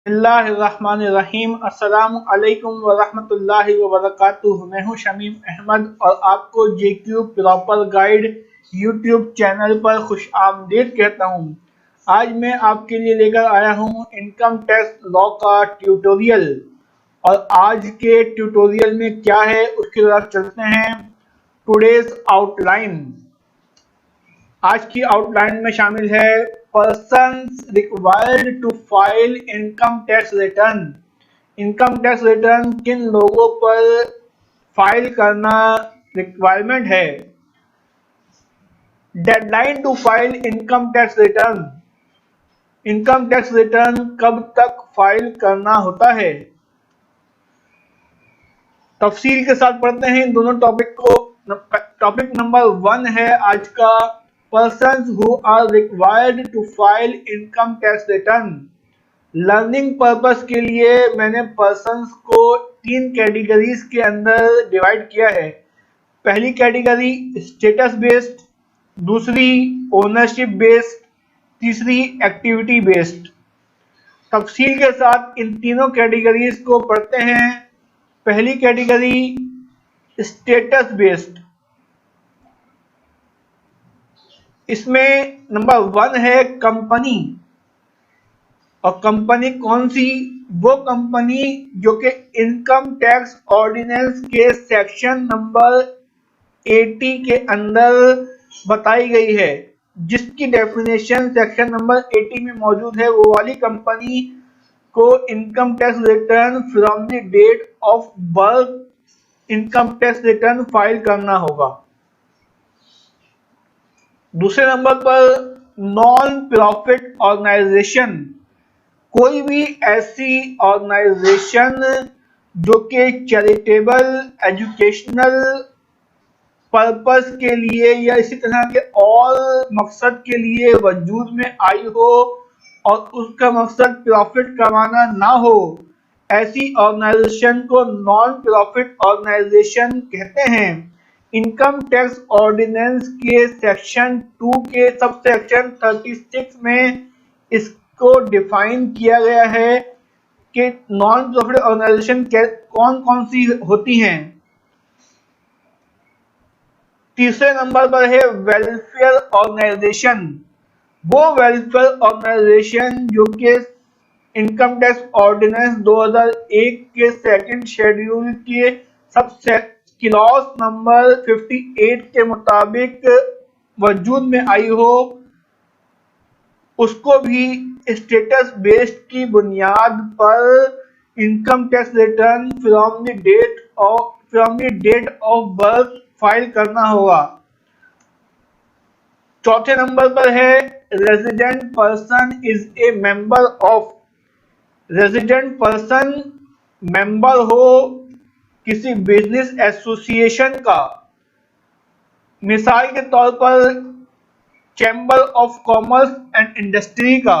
बिस्मिल्लाहिर्रहमानिर्रहीम। अस्सलामु अलैकुम वरहमतुल्लाहि वबरकातुहू। मैं हूं शमीम अहमद और आपको JQ proper guide YouTube channel पर खुश आमदीद कहता हूं। आज मैं आपके लिए लेकर आया हूं इनकम टैक्स लॉ का ट्यूटोरियल। और आज के ट्यूटोरियल में क्या है उसकी तरफ चलते हैं। Today's outline. आज की आउटलाइन में शामिल है persons required to file income tax return. Income tax return किन लोगों पर फाइल करना रिक्वायरमेंट है। Deadline to file income tax return. Income tax return कब तक फाइल करना होता है। तफसील के साथ पढ़ते हैं इन दोनों टॉपिक को। टॉपिक नंबर 1 है आज का persons who are required to file income tax return. Learning purpose के लिए मैंने पर्सन्स को 3 कैटेगरीज के अंदर डिवाइड किया है। पहली कैटेगरी स्टेटस बेस्ड, दूसरी ओनरशिप बेस्ड, तीसरी एक्टिविटी बेस्ड। तफसील के साथ इन तीनों कैटेगरीज को पढ़ते हैं। पहली कैटेगरी स्टेटस बेस्ड। इसमें नंबर 1 है कंपनी। और कंपनी कौन सी? वो कंपनी जो कि इनकम टैक्स ऑर्डिनेंस के सेक्शन नंबर 80 के अंदर बताई गई है, जिसकी डेफिनेशन सेक्शन नंबर 80 में मौजूद है। वो वाली कंपनी को income tax return from the date of birth income tax return file करना होगा। दूसरे नंबर पर नॉन प्रॉफिट ऑर्गेनाइजेशन। कोई भी ऐसी ऑर्गेनाइजेशन जो कि चैरिटेबल, एजुकेशनल पर्पस के लिए या इसी तरह के और मकसद के लिए वजूद में आई हो और उसका मकसद प्रॉफिट कमाना ना हो, ऐसी ऑर्गेनाइजेशन को नॉन प्रॉफिट ऑर्गेनाइजेशन कहते हैं। इनकम टैक्स ऑर्डिनेंस के सेक्शन 2 के सब सेक्शन 36 में इसको डिफाइन किया गया है कि नॉन प्रॉफिट ऑर्गेनाइजेशन कौन कौन सी होती हैं। तीसरे नंबर पर है वेलफेयर ऑर्गेनाइजेशन। वो वेलफेयर ऑर्गेनाइजेशन जो कि इनकम टैक्स ऑर्डिनेंस 2001 के सेकंड शेड्यूल के सब क्लॉज नंबर 58 के मुताबिक वजूद में आई हो, उसको भी स्टेटस बेस्ड की बुनियाद पर income tax return from the date of birth file करना होगा। चौथे नंबर पर है resident person is a member of. Resident person member हो किसी बिजनेस एसोसिएशन का, मिसाल के तौर पर chamber of commerce and industry का,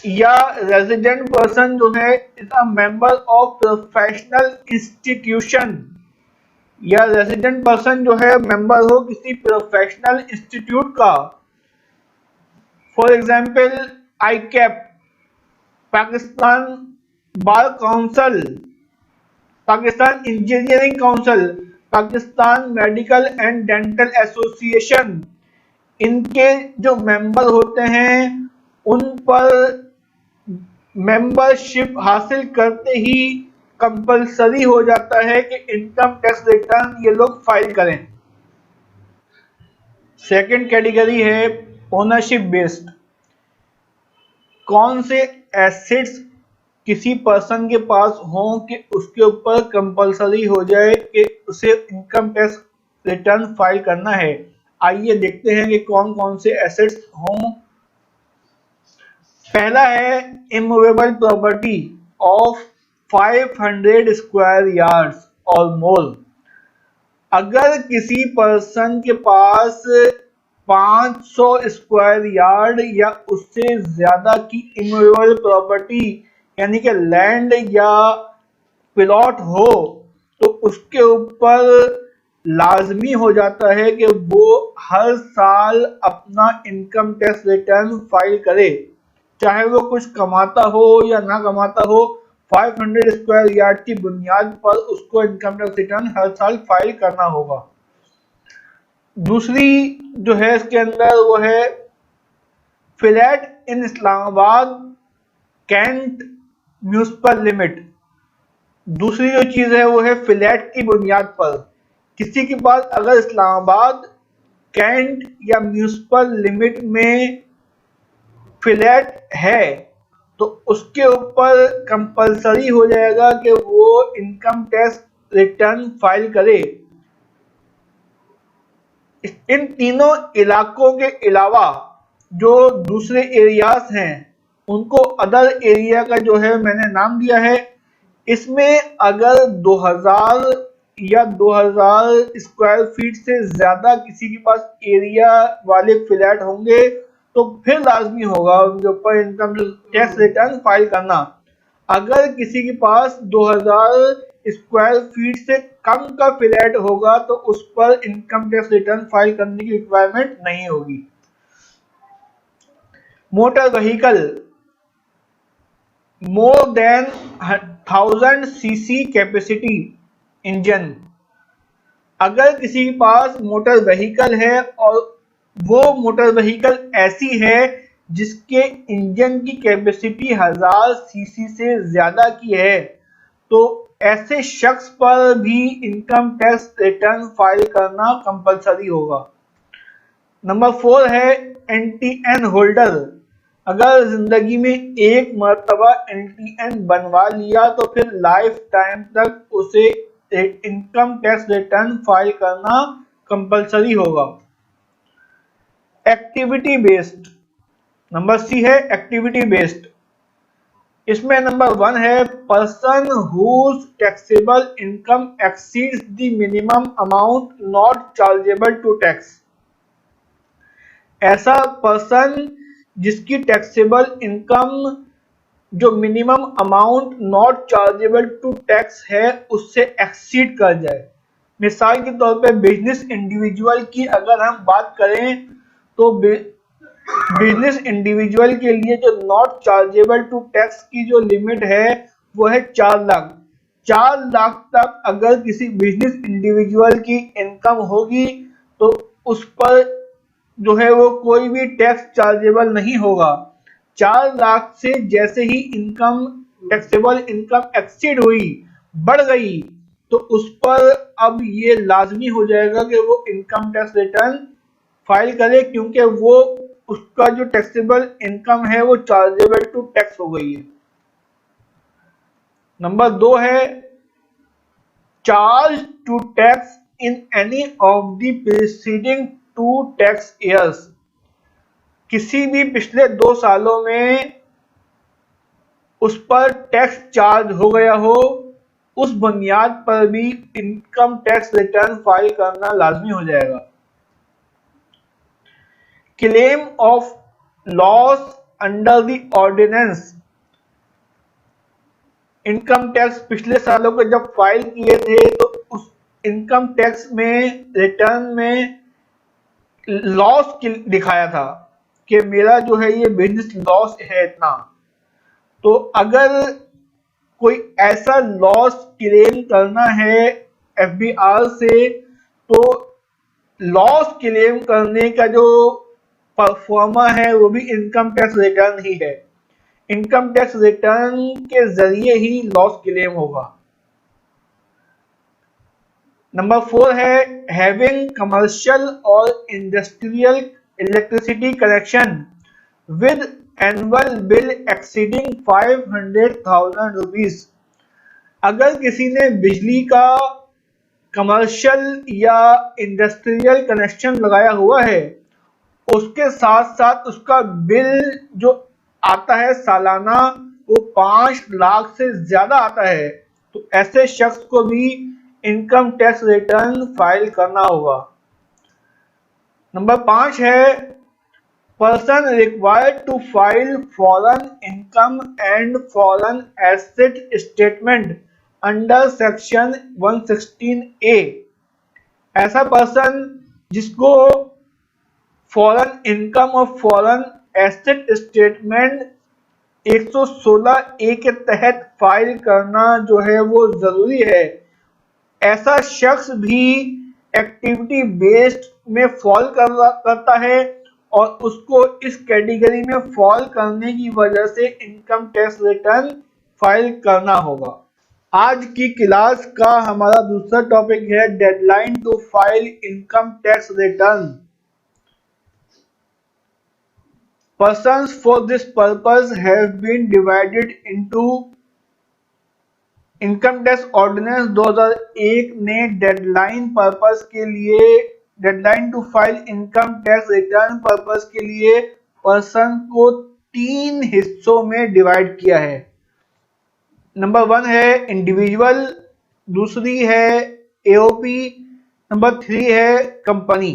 या रेजिडेंट पर्सन जो है is a member of professional institution, या रेजिडेंट पर्सन जो है मेंबर हो किसी प्रोफेशनल इंस्टीट्यूट का। For example ICAP, Pakistan bar council, Pakistan engineering council, Pakistan medical and dental association. इनके जो मेंबर होते हैं उन पर मेंबरशिप हासिल करते ही कंपलसरी हो जाता है कि इनकम टैक्स रिटर्न ये लोग फाइल करें। सेकंड कैटेगरी है ओनरशिप बेस्ड। कौन से एसेट्स किसी पर्सन के पास हो कि उसके ऊपर कंपलसरी हो जाए कि उसे इनकम टैक्स रिटर्न फाइल करना है। आइए देखते हैं कि कौन कौन से एसेट्स हों। पहला है immovable property of 500 square yards और मोर। अगर किसी पर्सन के पास 500 स्क्वायर यार्ड या उससे ज्यादा की इमूवेबल प्रॉपर्टी यानी कि लैंड या प्लॉट हो, तो उसके ऊपर लाजमी हो जाता है कि वो हर साल अपना इनकम टैक्स रिटर्न फाइल करे, चाहे वो कुछ कमाता हो या ना कमाता हो, 500 स्क्वायर यार्ड की बुनियाद पर उसको इनकम टैक्स रिटर्न हर साल फाइल करना होगा। दूसरी जो है इसके अंदर वो है flat in Islamabad cantt municipal limit. दूसरी जो चीज है वो है फ्लैट की बुनियाद पर किसी के पास अगर इस्लामाबाद कैंट या म्यूनिसिपल लिमिट में फ्लैट है तो उसके ऊपर कंपलसरी हो जाएगा कि वो इनकम टैक्स रिटर्न फाइल करे। इन तीनों इलाकों के अलावा जो दूसरे एरियाज हैं उनको अदर एरिया का जो है मैंने नाम दिया है। इसमें अगर 2000 या 2000 स्क्वायर फीट से ज्यादा किसी के पास एरिया वाले फ्लैट होंगे तो फिर लाजमी होगा उनके ऊपर इनकम टैक्स रिटर्न फाइल करना। अगर किसी के पास 2000 स्क्वायर फीट से कम का फ्लैट होगा तो उस पर इनकम टैक्स रिटर्न फाइल करने की रिक्वायरमेंट नहीं होगी। Motor vehicle more than 1000 CC capacity engine, अगर किसी के पास मोटर व्हीकल है और वो मोटर व्हीकल ऐसी है जिसके इंजन की कैपेसिटी 1000 सीसी से ज्यादा की है तो ऐसे शख्स पर भी इनकम टैक्स रिटर्न फाइल करना कंपलसरी होगा। नंबर 4 है एनटीएन होल्डर, अगर जिंदगी में एक मर्तबा एनटीएन बनवा लिया तो फिर लाइफ टाइम तक उसे इनकम टैक्स रिटर्न फाइल करना कंपलसरी होगा। एक्टिविटी बेस्ड, नंबर सी है एक्टिविटी बेस्ड। इसमें नंबर 1 है person whose taxable income exceeds the minimum amount not chargeable to tax, ऐसा पर्सन जिसकी टैक्सेबल इनकम जो minimum amount not chargeable to tax है उससे एक्सीड कर जाए। मिसाल के तौर पे बिजनेस इंडिविजुअल की अगर हम बात करें तो बिजनेस इंडिविजुअल के लिए जो नॉट चार्जेबल टू टैक्स की जो लिमिट है वो है 4 लाख। 4 लाख तक अगर किसी बिजनेस इंडिविजुअल की इनकम होगी तो उस पर जो है वो कोई भी टैक्स चार्जेबल नहीं होगा। 4 लाख से जैसे ही इनकम टैक्सेबल इनकम एक्सीड हुई बढ़ गई तो उस पर अब ये लाजमी हो जाएगा कि वो इनकम टैक्स रिटर्न फाइल करे क्योंकि वो उसका जो टैक्सेबल इनकम है वो चार्जेबल टू टैक्स हो गई है। नंबर 2 है charge to tax in any of the preceding 2 tax years, किसी भी पिछले 2 सालों में उस पर टैक्स चार्ज हो गया हो उस बुनियाद पर भी इनकम टैक्स रिटर्न फाइल करना लाजमी हो जाएगा। Claim of loss under the ordinance, income tax पिछले सालों के जब फाइल किए थे तो उस इनकम टैक्स में रिटर्न में लॉस दिखाया था कि मेरा जो है ये बिजनेस लॉस है इतना, तो अगर कोई ऐसा लॉस क्लेम करना है एफबीआर से तो लॉस क्लेम करने का जो परफॉर्मा है वो भी इनकम टैक्स रिटर्न ही है। इनकम टैक्स रिटर्न के जरिए ही लॉस क्लेम होगा। नंबर 4 है हैविंग कमर्शियल और industrial electricity connection with annual bill exceeding 500,000 rupees, अगर किसी ने बिजली का कमर्शियल या इंडस्ट्रियल कनेक्शन लगाया हुआ है उसके साथ साथ उसका बिल जो आता है सालाना वो 5 लाख से ज्यादा आता है तो ऐसे शख्स को भी इनकम टैक्स रिटर्न फाइल करना होगा। नंबर 5 है person required to file foreign income and foreign asset statement under section 116A, ऐसा पर्सन जिसको फॉरेन इनकम और फॉरेन एसेट स्टेटमेंट 116 ए के तहत फाइल करना जो है वो जरूरी है। ऐसा शख्स भी एक्टिविटी बेस्ड में फॉल करता है और उसको इस कैटेगरी में फॉल करने की वजह से इनकम टैक्स रिटर्न फाइल करना होगा। आज की क्लास का हमारा दूसरा टॉपिक है deadline to file income tax return. Persons for this purpose have been divided into income tax ordinance 2001 ने deadline to file income tax return purpose के लिए पर्सन को 3 हिस्सों में डिवाइड किया है। नंबर 1 है इंडिविजुअल, दूसरी है एओपी, नंबर 3 है कंपनी।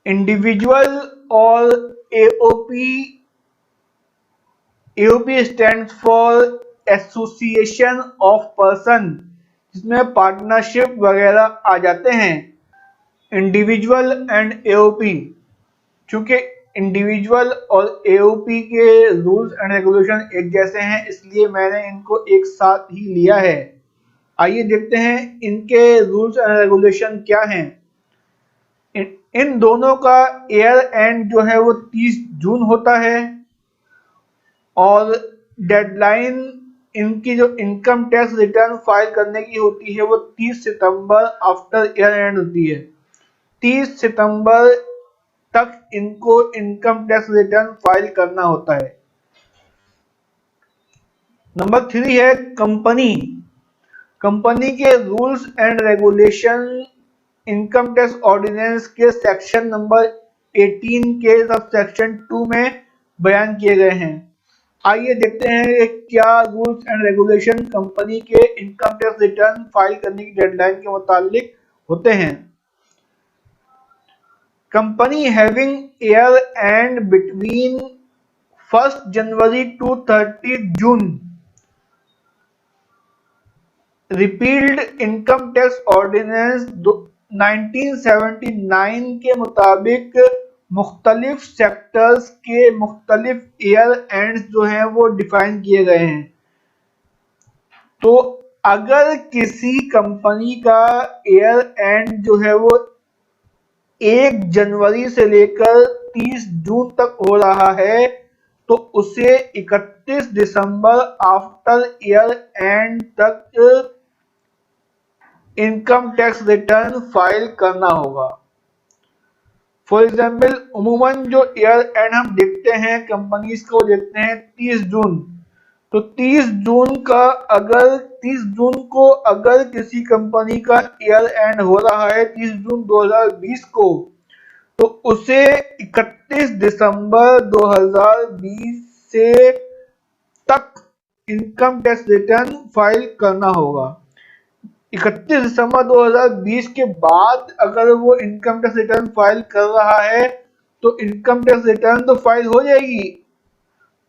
इंडिविजुअल और AOP stands for association of person, जिसमें पार्टनरशिप वगैरह आ जाते हैं। इंडिविजुअल एंड एओपी, चूंकि इंडिविजुअल और एओपी के रूल्स एंड रेगुलेशन एक जैसे हैं, इसलिए मैंने इनको एक साथ ही लिया है। आइए देखते हैं इनके रूल्स एंड रेगुलेशन क्या हैं। इन दोनों का ईयर एंड जो है वो 30 जून होता है और डेडलाइन इनकी जो इनकम टैक्स रिटर्न फाइल करने की होती है वो 30 सितंबर आफ्टर ईयर एंड होती है। 30 सितंबर तक इनको इनकम टैक्स रिटर्न फाइल करना होता है। नंबर 3 है कंपनी। कंपनी के rules and regulation income tax ordinance के सेक्शन नंबर 18 के सब सेक्शन 2 में बयान किए गए हैं। आइए देखते हैं क्या रूल्स एंड रेगुलेशन कंपनी के इनकम टैक्स रिटर्न फाइल करने की डेडलाइन के मुतालिक होते हैं। Company having year end between 1 January to 30 June, repealed income tax ordinance 1979 के मुताबिक मुख्तलिफ सेक्टर्स के मुख्तलिफ ईयर एंड्स जो हैं वो डिफाइन किए गए हैं। तो अगर किसी कंपनी का ईयर एंड जो है वो 1 जनवरी से लेकर 30 जून तक हो रहा है तो उसे 31 दिसंबर आफ्टर ईयर एंड तक इनकम टैक्स रिटर्न फाइल करना होगा। फॉर एग्जाम्पल, उमूमन जो ईयर एंड हम देखते हैं कंपनीज को देखते हैं 30 जून, तो 30 जून को अगर किसी कंपनी का ईयर एंड हो रहा है 30 जून 2020 को, तो उसे 31 दिसंबर 2020 से तक इनकम टैक्स रिटर्न फाइल करना होगा। 31 दिसंबर 2020 के बाद अगर वो इनकम टैक्स रिटर्न फाइल कर रहा है तो इनकम टैक्स रिटर्न तो फाइल हो जाएगी,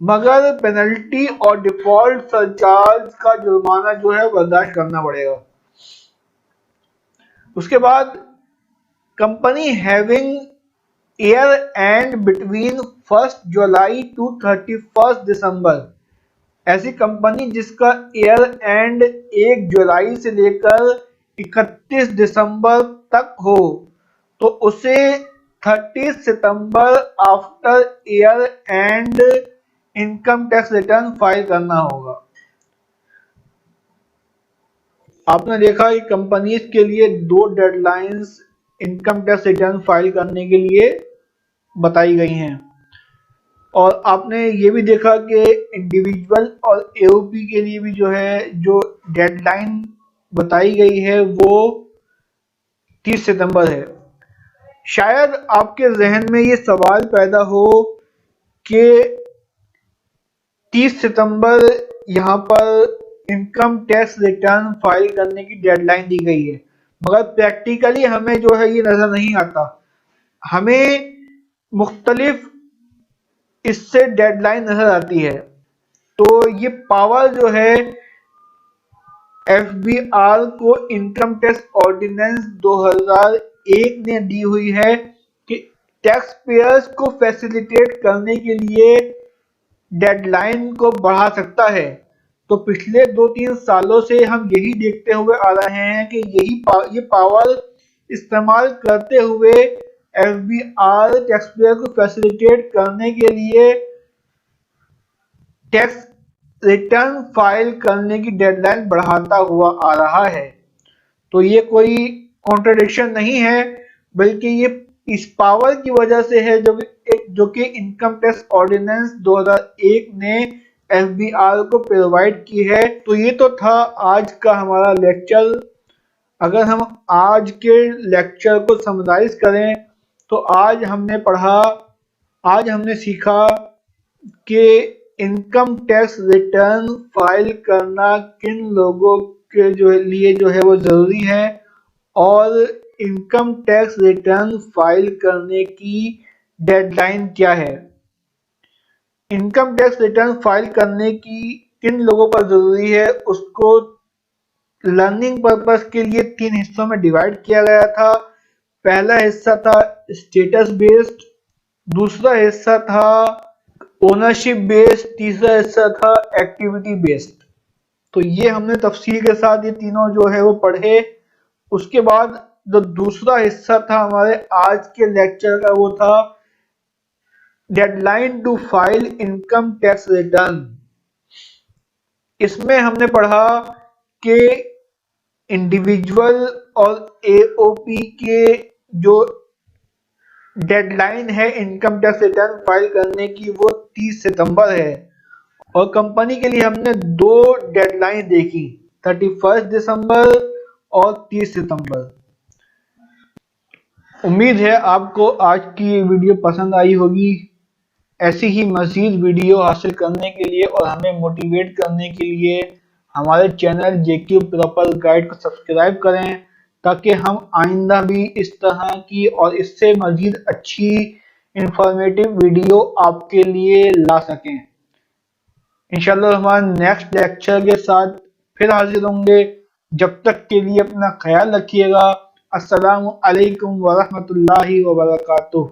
मगर पेनल्टी और डिफॉल्ट सरचार्ज का जुर्माना जो है बर्दाश्त करना पड़ेगा। उसके बाद company having year end between 1 July to 31 December, ऐसी कंपनी जिसका ईयर एंड 1 जुलाई से लेकर 31 दिसंबर तक हो तो उसे 30 सितंबर after year end income tax return file करना होगा। आपने देखा कि कंपनीज के लिए 2 deadlines income tax return file करने के लिए बताई गई हैं और आपने ये भी देखा कि इंडिविजुअल और एओपी के लिए भी जो डेडलाइन बताई गई है वो 30 सितंबर है। शायद आपके जहन में ये सवाल पैदा हो कि 30 सितंबर यहाँ पर इनकम टैक्स रिटर्न फाइल करने की डेडलाइन दी गई है, मगर प्रैक्टिकली हमें जो है ये नजर नहीं आता। हमें मुख्तलिफ इससे डेडलाइन नजर आती है। तो ये पावर जो है एफबीआर को इनकम टैक्स ऑर्डिनेंस 2001 ने दी हुई है कि टैक्स पेयर्स को फैसिलिटेट करने के लिए डेडलाइन को बढ़ा सकता है। तो पिछले 2-3 सालों से हम यही देखते हुए आ रहे हैं कि ये पावर इस्तेमाल करते हुए एफबीआर टैक्स पेयर को फैसिलिटेट करने के लिए टैक्स रिटर्न फाइल करने की डेडलाइन बढ़ाता हुआ आ रहा है। तो ये कोई कॉन्ट्रडिक्शन नहीं है, बल्कि ये इस पावर की वजह से है जो कि इनकम टैक्स ऑर्डिनेंस 2001 ने एफबीआर को प्रोवाइड की है। तो ये तो था आज का हमारा लेक्चर। अगर हम आज के लेक्चर को समराइज करें तो आज हमने सीखा कि इनकम टैक्स रिटर्न फाइल करना किन लोगों के लिए जो है वो ज़रूरी है, और इनकम टैक्स रिटर्न फाइल करने की डेडलाइन क्या है। इनकम टैक्स रिटर्न फाइल करने की किन लोगों पर ज़रूरी है उसको लर्निंग पर्पस के लिए 3 हिस्सों में डिवाइड किया गया था। पहला हिस्सा था स्टेटस बेस्ड, दूसरा हिस्सा था ओनरशिप बेस्ड, तीसरा हिस्सा था एक्टिविटी बेस्ड। तो ये हमने तफसील के साथ ये तीनों जो है वो पढ़े। उसके बाद जो दूसरा हिस्सा था हमारे आज के लेक्चर का वो था deadline to file income tax return. इसमें हमने पढ़ा कि इंडिविजुअल और एओपी के जो डेडलाइन है इनकम टैक्स रिटर्न फाइल करने की वो 30 सितंबर है, और कंपनी के लिए हमने 2 डेडलाइन देखी, 31 दिसंबर और 30 सितंबर। उम्मीद है आपको आज की ये वीडियो पसंद आई होगी। ऐसी ही मज़ीद वीडियो हासिल करने के लिए और हमें मोटिवेट करने के लिए हमारे चैनल जेक्यू प्रॉपर गाइड को सब्सक्राइब करें, ताकि हम आइंदा भी इस तरह की और इससे मज़ीद अच्छी इंफॉर्मेटिव वीडियो आपके लिए ला सकें। इंशाल्लाह हमारे नेक्स्ट लेक्चर के साथ फिर हाजिर होंगे। जब तक के लिए अपना ख्याल रखिएगा। अस्सलामु अलैकुम वरहमतुल्लाहि वबरकातुहू।